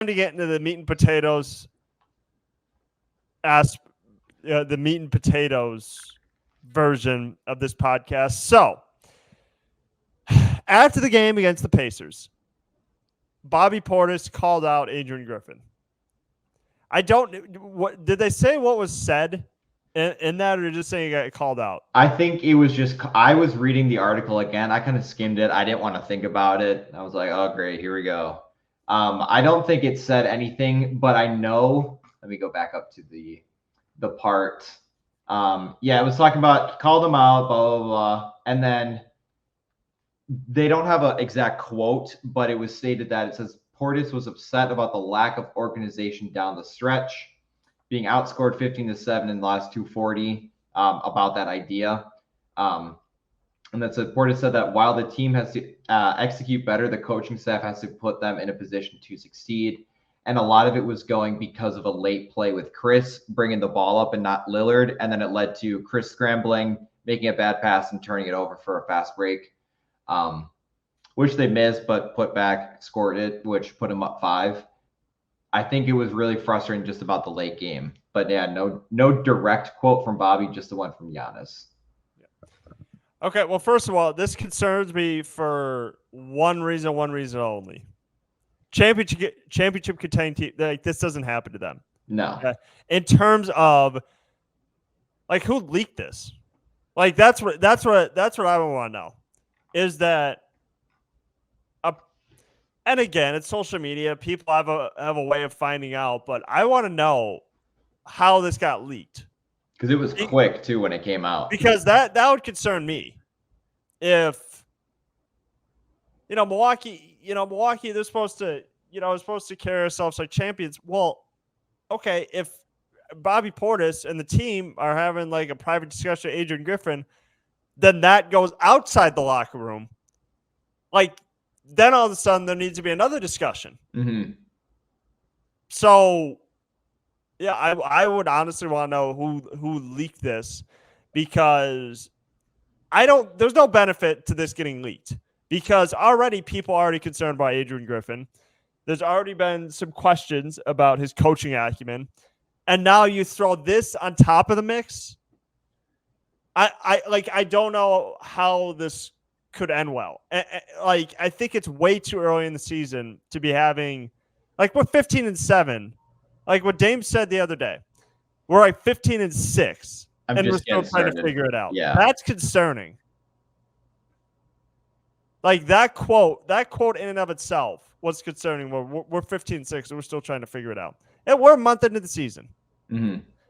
to get into the meat and potatoes the meat and potatoes version of this podcast. So, after the game against the Pacers, Bobby Portis called out Adrian Griffin. What did they say? What was said in that, or just saying he got called out? I think it was just I was reading the article again. I kind of skimmed it. I didn't want to think about it. I was like, oh great, here we go. I don't think it said anything, but I know. Let me go back up to the part. Yeah, it was talking about called them out, blah blah blah, and then they don't have an exact quote, but it was stated that it says Portis was upset about the lack of organization down the stretch, being outscored 15-7 in the last 240. About that idea. And that said, Portis said that while the team has to execute better, the coaching staff has to put them in a position to succeed. And a lot of it was going because of a late play with Chris bringing the ball up and not Lillard. And then it led to Chris scrambling, making a bad pass and turning it over for a fast break, which they missed, but put back, scored it, which put him up 5. I think it was really frustrating just about the late game. But yeah, no direct quote from Bobby, just the one from Giannis. Okay, well, first of all, this concerns me for one reason only. Championship contending team, like this doesn't happen to them. No. Okay? In terms of like who leaked this? Like that's what I want to know. Is that and again, it's social media. People have a way of finding out, but I want to know how this got leaked. Because it was quick too when it came out. Because that would concern me. If Milwaukee, they're supposed to carry ourselves like champions. Well, okay, if Bobby Portis and the team are having like a private discussion with Adrian Griffin, then that goes outside the locker room. Like then all of a sudden there needs to be another discussion. Mm-hmm. So, yeah, I would honestly want to know who leaked this, because there's no benefit to this getting leaked, because already people are already concerned about Adrian Griffin. There's already been some questions about his coaching acumen. And now you throw this on top of the mix. I don't know how this could end well. Like, I think it's way too early in the season to be having, like, we're 15-7. Like what Dame said the other day, we're like 15-6, and we're still trying to figure it out. Yeah, that's concerning. Like that quote in and of itself was concerning. We're 15-6, and we're still trying to figure it out. And we're a month into the season. Mm-hmm.